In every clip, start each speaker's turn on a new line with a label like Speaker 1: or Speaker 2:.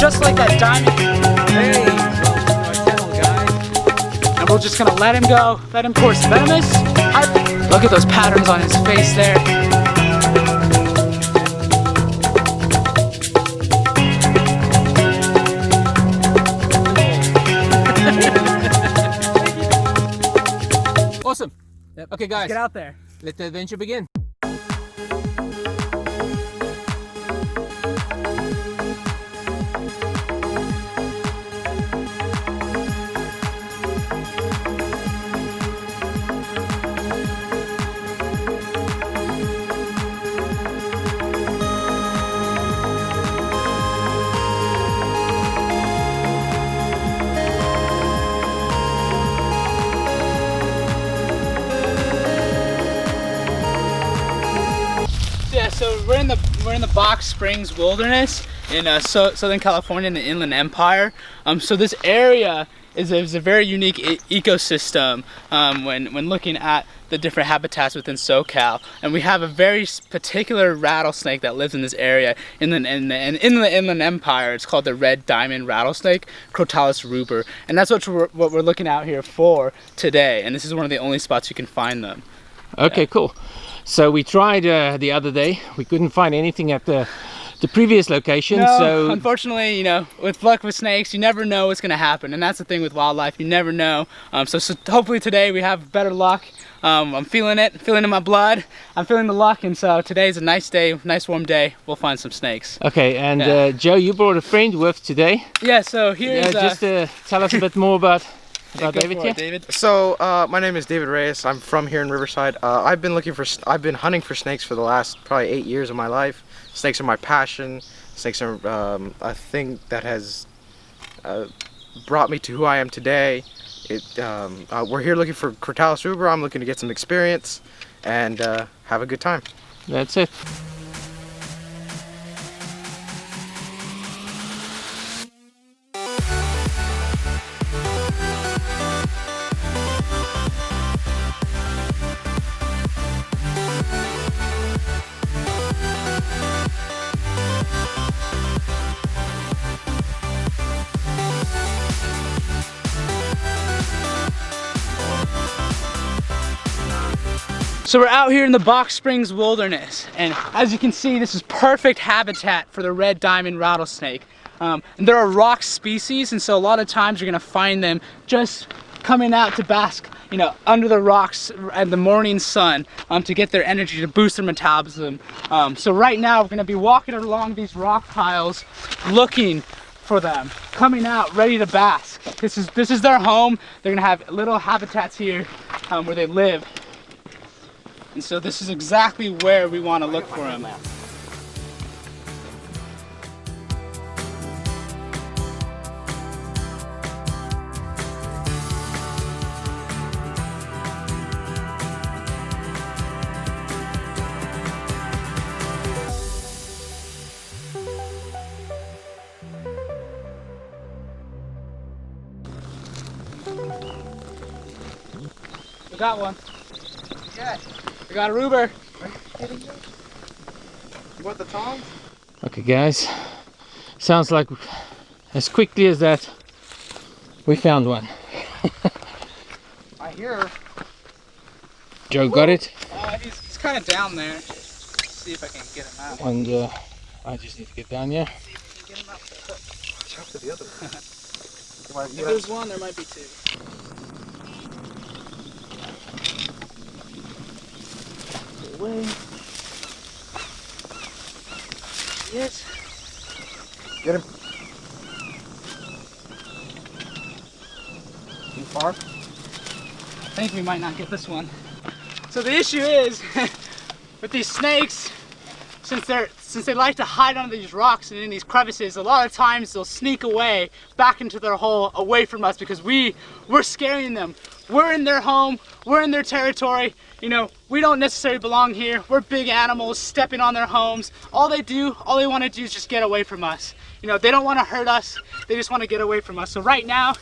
Speaker 1: just like that diamond.
Speaker 2: Hey, welcome to our channel, guys.
Speaker 1: And we're just gonna let him go, let him course venomous. Look at those patterns on his face there.
Speaker 2: Awesome. Yep. Okay, guys,
Speaker 1: Get out there.
Speaker 2: let the adventure begin.
Speaker 1: Yeah, so we're in the Box Springs Wilderness in Southern California in the Inland Empire. So this area is a very unique ecosystem when looking at the different habitats within SoCal. And we have a very particular rattlesnake that lives in this area in the Inland Empire. It's called the red diamond rattlesnake, Crotalus ruber, and that's what we're looking out here for today. And this is one of the only spots you can find them.
Speaker 3: Okay, cool. So we tried the other day. We couldn't find anything at the previous location.
Speaker 1: No,
Speaker 3: so
Speaker 1: unfortunately, you know, with luck with snakes, you never know what's going to happen, and that's the thing with wildlife. You never know. So hopefully today we have better luck. I'm feeling it in my blood. I'm feeling the luck, and so today's a nice day, nice warm day. We'll find some snakes.
Speaker 3: okay, and Joe, you brought a friend with today.
Speaker 1: Yeah. So here's
Speaker 3: Just tell us a bit more about
Speaker 1: go
Speaker 3: David
Speaker 1: for
Speaker 3: here.
Speaker 1: it, David.
Speaker 4: So my name is David Reyes. I'm from here in Riverside. I've been hunting for snakes for the last probably 8 years of my life. Snakes are my passion. Snakes are a thing that has brought me to who I am today. We're here looking for Crotalus ruber. I'm looking to get some experience and have a good time.
Speaker 3: That's it.
Speaker 1: So we're out here in the Box Springs Wilderness, and as you can see, this is perfect habitat for the red diamond rattlesnake. And there are rock species, and so a lot of times you're gonna find them just coming out to bask, you know, under the rocks at the morning sun to get their energy, to boost their metabolism. So right now we're gonna be walking along these rock piles, looking for them, coming out ready to bask. This is their home. They're gonna have little habitats here where they live. And so this is exactly where we want to look for them at. We got one. Yeah. We got a ruber.
Speaker 4: Are you kidding me? You want the tongs?
Speaker 3: Okay, guys. Sounds like as quickly as that, we found one.
Speaker 4: I hear.
Speaker 3: Joe got it,
Speaker 1: He's kind of down there. Let's see if I can get him out.
Speaker 3: and I just need to get down here.
Speaker 1: See if we can get him out.
Speaker 4: Watch out for the other one.
Speaker 1: If there's one, there might be two. Away. Yes.
Speaker 4: Get him. Too far?
Speaker 1: I think we might not get this one. So the issue is with these snakes, since they like to hide under these rocks and in these crevices, a lot of times they'll sneak away back into their hole away from us because we're scaring them. We're in their home, we're in their territory. You know, we don't necessarily belong here. We're big animals stepping on their homes. All they want to do is just get away from us. You know, they don't want to hurt us. They just want to get away from us. So right now,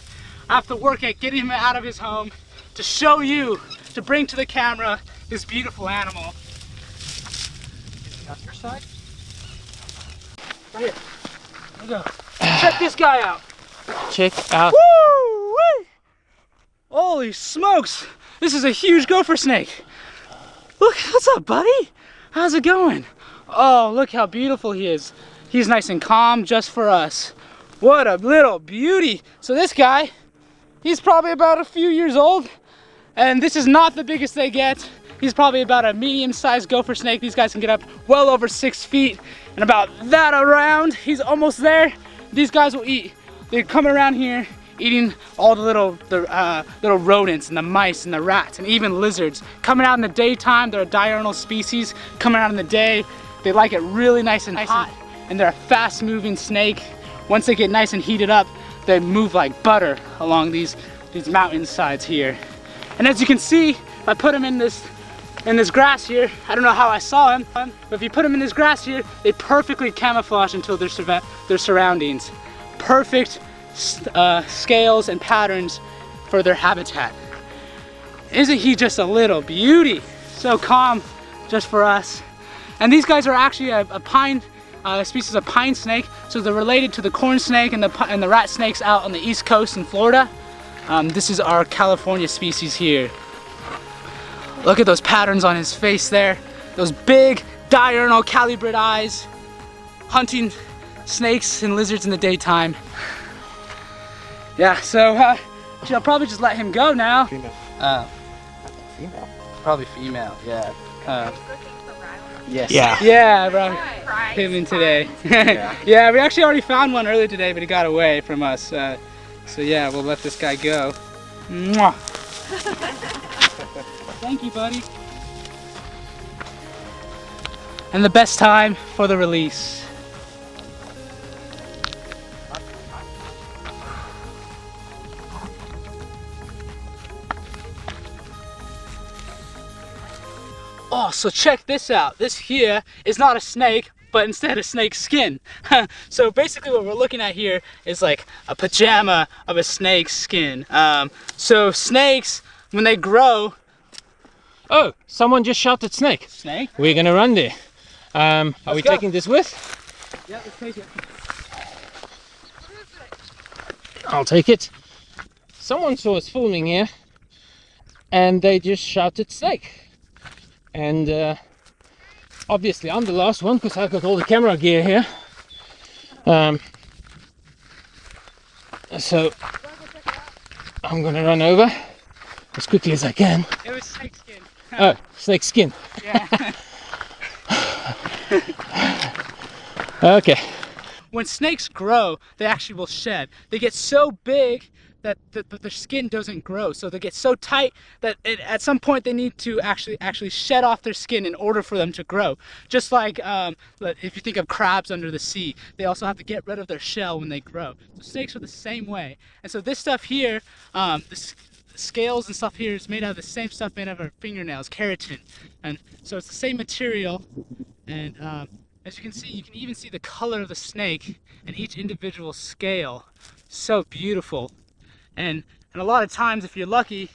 Speaker 1: I have to work at getting him out of his home to show you, to bring to the camera this beautiful animal.
Speaker 4: Is he on your side?
Speaker 1: Right here. There we go. Check this guy out.
Speaker 3: Check out.
Speaker 1: Woo! Holy smokes! This is a huge gopher snake. Look, what's up, buddy? How's it going? Oh, look how beautiful he is. He's nice and calm just for us. What a little beauty. So this guy, he's probably about a few years old, and this is not the biggest they get. He's probably about a medium-sized gopher snake. These guys can get up well over 6 feet, and about that around. He's almost there. These guys will eat. They come around here eating all the little rodents and the mice and the rats and even lizards. Coming out in the daytime, they're a diurnal species. Coming out in the day, they like it really nice and hot, and they're a fast-moving snake. Once they get nice and heated up, they move like butter along these mountainsides here. And as you can see, if I put them in this grass here, I don't know how I saw him, but if you put them in this grass here, they perfectly camouflage until their surroundings. Perfect scales and patterns for their habitat. Isn't he just a little beauty? So calm just for us. And these guys are actually a pine species of pine snake, so they're related to the corn snake and the rat snakes out on the East Coast in Florida. This is our California species here. Look at those patterns on his face there. Those big diurnal calibrid eyes, hunting snakes and lizards in the daytime. Yeah, so I'll probably just let him go now.
Speaker 4: Female.
Speaker 1: Female? Probably female, yeah. Yes.
Speaker 3: Yeah.
Speaker 1: Yeah, I brought him in today. Yeah, we actually already found one earlier today, but he got away from us. So yeah, we'll let this guy go. Mwah. Thank you, buddy. And the best time for the release. Oh, so check this out. This here is not a snake, but instead a snake skin. So basically what we're looking at here is like a pajama of a snake's skin. So snakes, when they grow...
Speaker 3: Oh, someone just shouted snake.
Speaker 1: Snake?
Speaker 3: We're gonna run there. Are we
Speaker 1: go.
Speaker 3: taking this with?
Speaker 1: Yeah, let's take it.
Speaker 3: I'll take it. Someone saw us filming here and they just shouted snake. And obviously I'm the last one because I've got all the camera gear here. So I'm gonna run over as quickly as I can.
Speaker 1: It was snake skin.
Speaker 3: Oh, snake skin.
Speaker 1: Yeah.
Speaker 3: Okay.
Speaker 1: When snakes grow, they actually will shed. They get so big that their skin doesn't grow. So they get so tight that at some point they need to actually shed off their skin in order for them to grow. Just like if you think of crabs under the sea, they also have to get rid of their shell when they grow. So snakes are the same way. And so this stuff here, the scales and stuff here is made out of the same stuff made out of our fingernails, keratin. And so it's the same material. And as you can even see the color of the snake and each individual scale. So beautiful. And a lot of times, if you're lucky,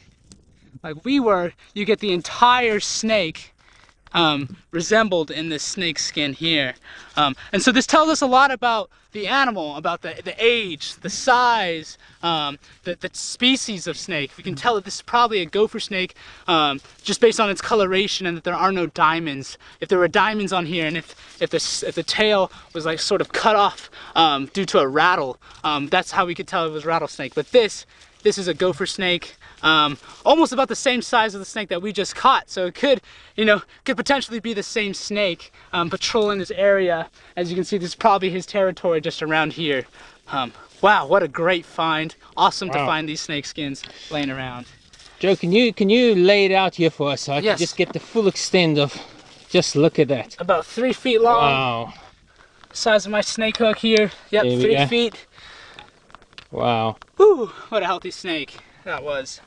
Speaker 1: like we were, you get the entire snake resembled in this snake skin here. And so this tells us a lot about the animal, about the age, the size, the species of snake. We can tell that this is probably a gopher snake just based on its coloration and that there are no diamonds. If there were diamonds on here and if the tail was like sort of cut off due to a rattle, that's how we could tell it was rattlesnake. But this is a gopher snake, almost about the same size of the snake that we just caught. So it could potentially be the same snake patrolling this area. As you can see, this is probably his territory just around here. Wow, what a great find. Awesome to find these snake skins laying around.
Speaker 3: Joe, can you lay it out here for us so I
Speaker 1: Yes.
Speaker 3: can just get the full extent of, just look at that.
Speaker 1: About 3 feet long.
Speaker 3: Wow.
Speaker 1: Size of my snake hook here. Yep,
Speaker 3: There we
Speaker 1: 3
Speaker 3: go.
Speaker 1: feet.
Speaker 3: Wow.
Speaker 1: Whew, what a healthy snake that was.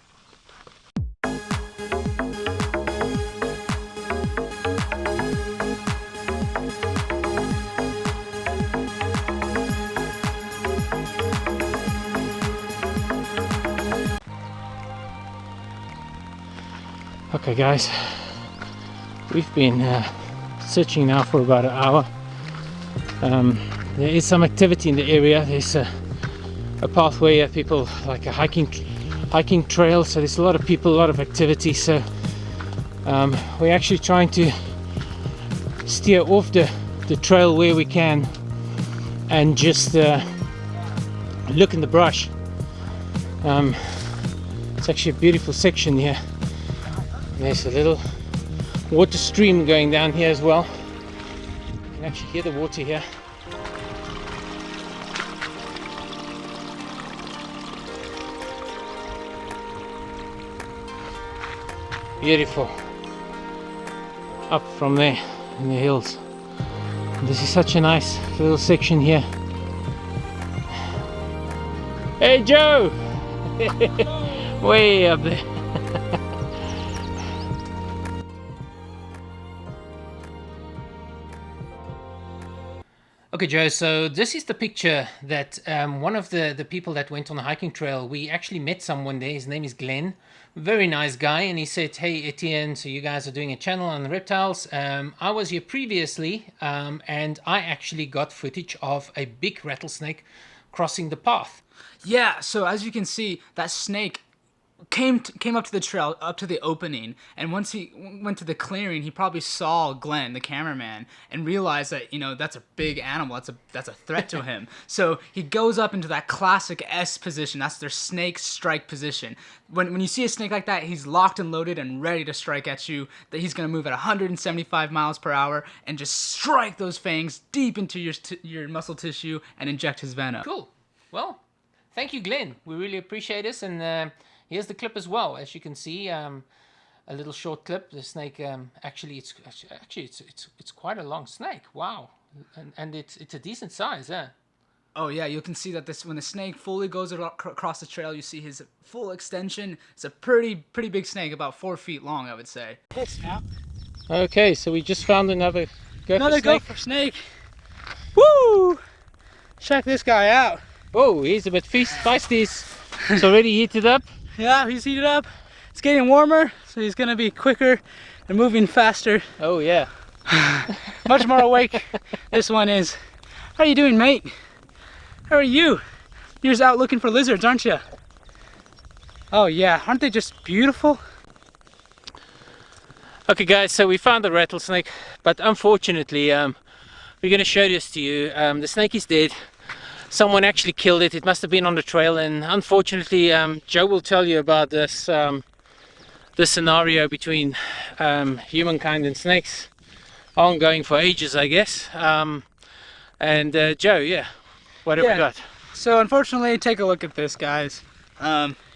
Speaker 3: Okay guys, we've been searching now for about an hour. there is some activity in the area. There's a pathway, people like a hiking trail, so there's a lot of people, a lot of activity. So we're actually trying to steer off the trail where we can and just look in the brush. It's actually a beautiful section here. There's a little water stream going down here as well. You can actually hear the water here. Beautiful. Up from there in the hills. This is such a nice little section here. Hey Joe! Way up there. Okay Joe, so this is the picture that one of the people that went on the hiking trail, we actually met someone there. His name is Glenn. Very nice guy, and he said, hey Etienne, so you guys are doing a channel on the reptiles. I was here previously and I actually got footage of a big rattlesnake crossing the path.
Speaker 1: Yeah, so as you can see, that snake came up to the trail, up to the opening, and once he went to the clearing, he probably saw Glenn, the cameraman, and realized that, you know, that's a big animal, that's a threat to him. So he goes up into that classic S position. That's their snake strike position. When you see a snake like that, he's locked and loaded and ready to strike at you. That he's gonna move at 175 miles per hour and just strike those fangs deep into your muscle tissue and inject his venom.
Speaker 3: Cool. Well, thank you, Glenn. We really appreciate this, and here's the clip as well. As you can see, a little short clip. The snake it's quite a long snake. Wow, and it's a decent size, yeah.
Speaker 1: Oh yeah, you can see that when the snake fully goes across the trail, you see his full extension. It's a pretty big snake, about 4 feet long, I would say.
Speaker 3: Okay, so we just found another
Speaker 1: gopher snake. Woo! Check this guy out.
Speaker 3: Oh, he's a bit feisty. It's already heated up.
Speaker 1: Yeah, he's heated up. It's getting warmer, so he's gonna be quicker and moving faster.
Speaker 3: Oh yeah.
Speaker 1: Much more awake this one is. How are you doing, mate? How are you? You're just out looking for lizards, aren't you? Oh yeah, aren't they just beautiful?
Speaker 3: Okay guys, so we found the rattlesnake, but unfortunately we're gonna show this to you. The snake is dead. Someone actually killed it. It must have been on the trail, and unfortunately Joe will tell you about this this scenario between humankind and snakes, ongoing for ages, I guess. And Joe, yeah, what have we got?
Speaker 1: So unfortunately, take a look at this, guys.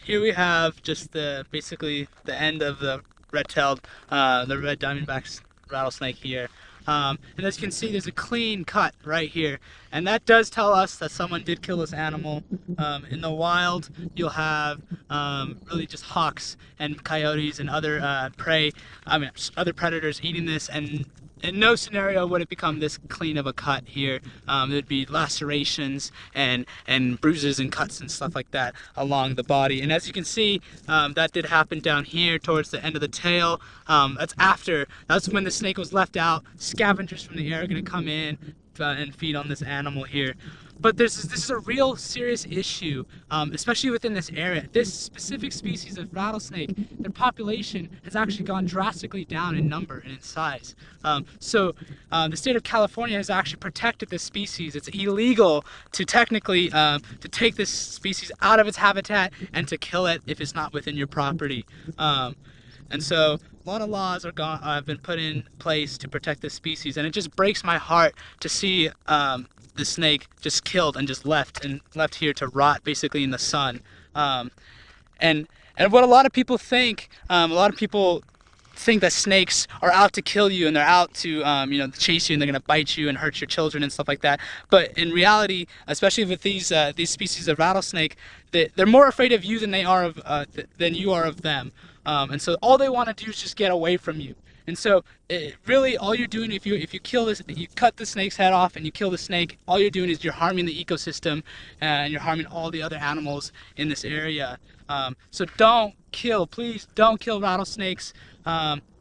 Speaker 1: Here we have just basically the end of the red-tailed, the red diamondback rattlesnake here. And as you can see, there's a clean cut right here, and that does tell us that someone did kill this animal. In the wild, you'll have really just hawks and coyotes and other prey, other predators eating this, and in no scenario would it become this clean of a cut here. There'd be lacerations and bruises and cuts and stuff like that along the body. And as you can see, that did happen down here towards the end of the tail. That's when the snake was left out. Scavengers from the air are going to come in and feed on this animal here. But this is a real serious issue, especially within this area. This specific species of rattlesnake, their population has actually gone drastically down in number and in size. So the state of California has actually protected this species. It's illegal to technically to take this species out of its habitat and to kill it if it's not within your property. And so a lot of laws have been put in place to protect this species, and it just breaks my heart to see the snake just killed and just left here to rot basically in the sun. And what a lot of people think, that snakes are out to kill you, and they're out to chase you, and they're gonna bite you and hurt your children and stuff like that. But in reality, especially with these species of rattlesnake, they're more afraid of you than you are of them. And so all they want to do is just get away from you. And so really all you're doing, if you kill this, you cut the snake's head off and you kill the snake, all you're doing is you're harming the ecosystem and you're harming all the other animals in this area. So please don't kill rattlesnakes.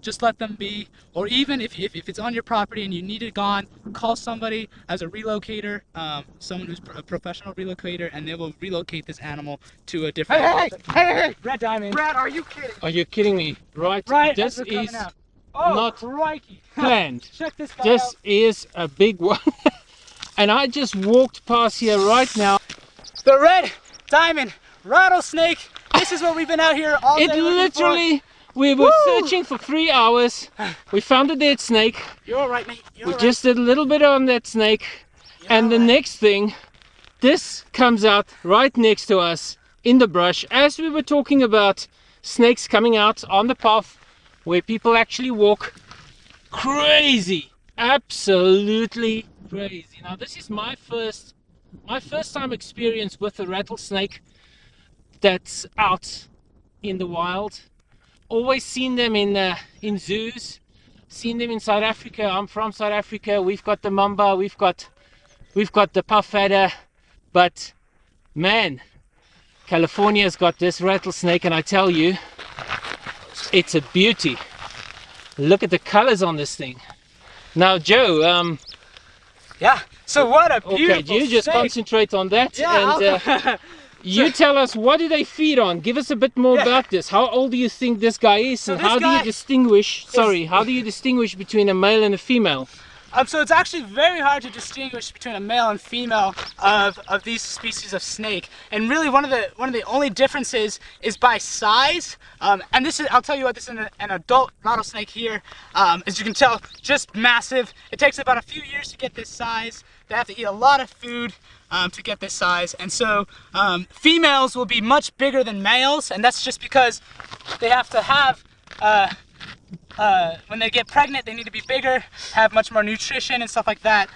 Speaker 1: Just let them be, or even if it's on your property and you need it gone, call somebody as a relocator, someone who's a professional relocator, and they will relocate this animal to a different.
Speaker 4: Hey!
Speaker 1: Red diamond.
Speaker 4: Brad, are you kidding?
Speaker 3: Are you kidding me? Right,
Speaker 1: Right.
Speaker 3: this
Speaker 1: as we're coming
Speaker 3: is
Speaker 1: out. Oh,
Speaker 3: not
Speaker 1: crikey.
Speaker 3: planned.
Speaker 1: Check this guy
Speaker 3: This
Speaker 1: out.
Speaker 3: is a big one. And I just walked past here right now.
Speaker 1: The red diamond rattlesnake. This is what we've been out here all day
Speaker 3: It
Speaker 1: looking for.
Speaker 3: literally, we were searching for 3 hours. We found a dead snake.
Speaker 1: You're all right, mate. You're
Speaker 3: We
Speaker 1: all
Speaker 3: just did a little bit on that snake. And the next thing, this comes out right next to us in the brush as we were talking about snakes coming out on the path where people actually walk. Crazy, absolutely crazy. Now this is my first time experience with a rattlesnake that's out in the wild. Always seen them in zoos, seen them in South Africa. I'm from South Africa. We've got the mamba, we've got the puff adder, but man, California's got this rattlesnake, and I tell you, it's a beauty. Look at the colors on this thing. Now, Joe,
Speaker 1: Yeah. So what a beautiful
Speaker 3: okay, you just
Speaker 1: snake.
Speaker 3: concentrate on that,
Speaker 1: Yeah.
Speaker 3: and you tell us, what do they feed on? Give us a bit more about this. How old do you think this guy is,
Speaker 1: So
Speaker 3: and
Speaker 1: this
Speaker 3: how do you
Speaker 1: guy
Speaker 3: distinguish? How do you distinguish between a male and a female?
Speaker 1: So it's actually very hard to distinguish between a male and female of these species of snake. And really one of the only differences is by size. And this is, I'll tell you what, this is an adult rattlesnake here. As you can tell, just massive. It takes about a few years to get this size. They have to eat a lot of food to get this size. And so females will be much bigger than males, and that's just because they have to have when they get pregnant, they need to be bigger, have much more nutrition and stuff like that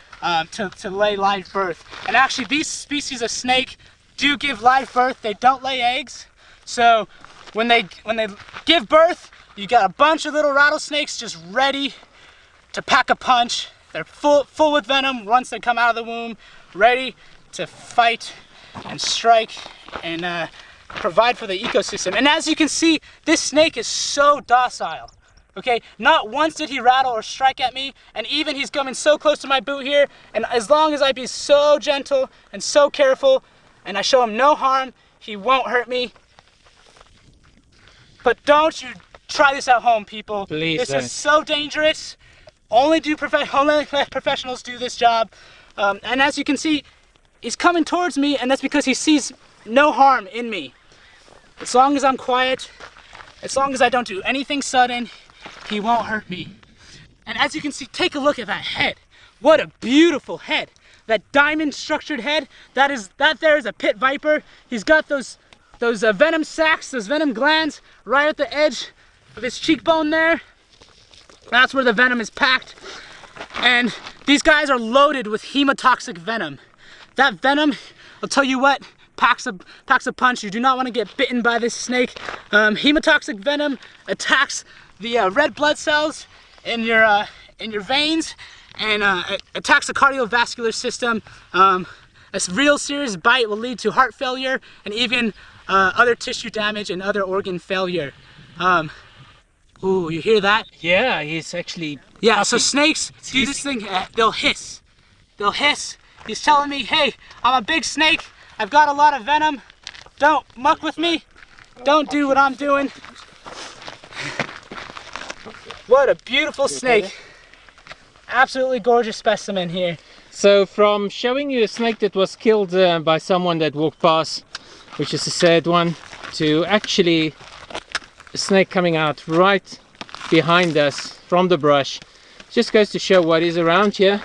Speaker 1: to lay live birth. And actually, these species of snake do give live birth. They don't lay eggs. So when they give birth, you got a bunch of little rattlesnakes just ready to pack a punch. They're full with venom once they come out of the womb, ready to fight and strike and provide for the ecosystem. And as you can see, this snake is so docile. Okay, not once did he rattle or strike at me, and even he's coming so close to my boot here, and as long as I be so gentle and so careful, and I show him no harm, he won't hurt me. But don't you try this at home, people.
Speaker 3: Please
Speaker 1: This
Speaker 3: don't.
Speaker 1: is so dangerous. Only professionals do this job. And as you can see, he's coming towards me, and that's because he sees no harm in me. As long as I'm quiet, as long as I don't do anything sudden, he won't hurt me. And as you can see, take a look at that head. What a beautiful head. That diamond structured head, that there is a pit viper. He's got those venom sacs, those venom glands right at the edge of his cheekbone there. That's where the venom is packed. And these guys are loaded with hemotoxic venom. That venom, I'll tell you what, packs a punch. You do not want to get bitten by this snake. Hemotoxic venom attacks the red blood cells in your veins and attacks the cardiovascular system. A real serious bite will lead to heart failure and even other tissue damage and other organ failure. Ooh, you hear that?
Speaker 3: Yeah, he's actually...
Speaker 1: Yeah, so snakes do this thing, they'll hiss. They'll hiss. He's telling me, hey, I'm a big snake. I've got a lot of venom. Don't muck with me. Don't do what I'm doing. What a beautiful snake. Absolutely gorgeous specimen here.
Speaker 3: So from showing you a snake that was killed by someone that walked past, which is a sad one, to actually a snake coming out right behind us from the brush, just goes to show what is around here.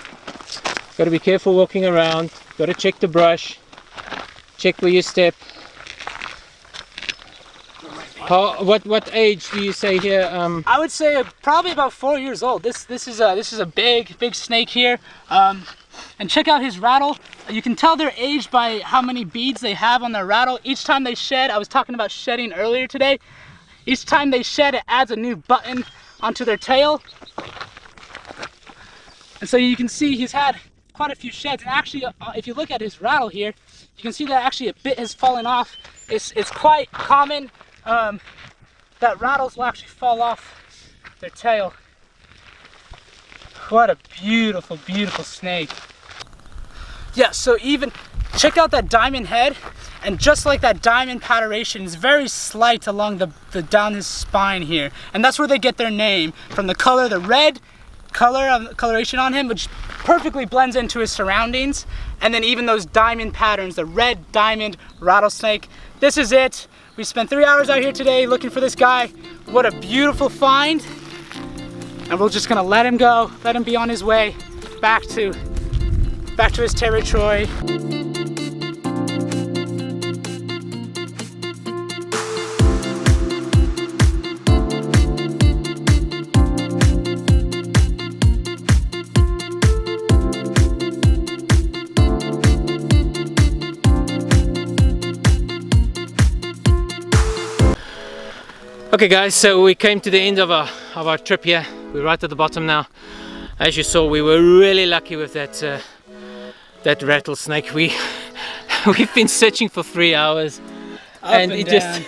Speaker 3: Got to be careful walking around, got to check the brush, check where you step. What age do you say here?
Speaker 1: I would say probably about 4 years old. This is a big snake here. And check out his rattle. You can tell their age by how many beads they have on their rattle. Each time they shed, I was talking about shedding earlier today. Each time they shed, it adds a new button onto their tail. And so you can see he's had quite a few sheds. And actually, if you look at his rattle here, you can see that actually a bit has fallen off. It's quite common that rattles will actually fall off their tail. What a beautiful, beautiful snake. Yeah, so even check out that diamond head, and just like that diamond patternation is very slight along the down his spine here, and that's where they get their name from. The color, the red color of coloration on him, which perfectly blends into his surroundings, and then even those diamond patterns, the red diamond rattlesnake. This is it. We spent 3 hours out here today looking for this guy. What a beautiful find. And we're just gonna let him go, let him be on his way back to his territory.
Speaker 3: Okay guys, so we came to the end of our trip here. We're right at the bottom now. As you saw, we were really lucky with that rattlesnake. We've been searching for 3 hours, and it just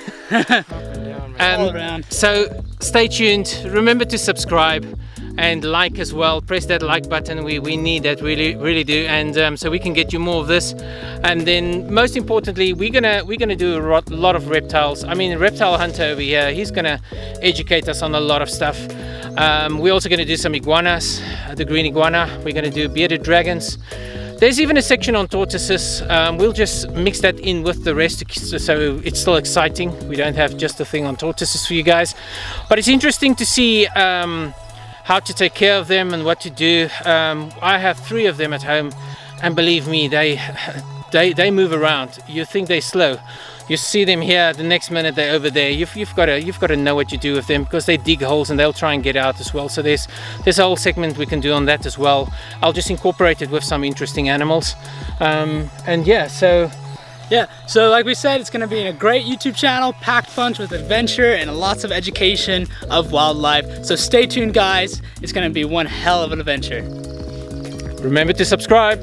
Speaker 1: all around.
Speaker 3: So stay tuned. Remember to subscribe and like as well. Press that like button. We need that, really do, and so we can get you more of this. And then most importantly, we're gonna do a lot of reptiles. I mean, Reptile Hunter over here, he's gonna educate us on a lot of stuff. We're also gonna do some iguanas, the green iguana. We're gonna do bearded dragons. There's even a section on tortoises. We'll just mix that in with the rest so it's still exciting. We don't have just a thing on tortoises for you guys, but it's interesting to see how to take care of them and what to do. I have 3 of them at home, and believe me, they move around. You think they're slow, you see them here, the next minute they're over there. You've got to know what you do with them, because they dig holes and they'll try and get out as well. So there's a whole segment we can do on that as well. I'll just incorporate it with some interesting animals, and yeah, so like we said, it's going to be a great YouTube channel, packed punch with adventure and lots of education of wildlife. So stay tuned guys, it's going to be one hell of an adventure. Remember to subscribe.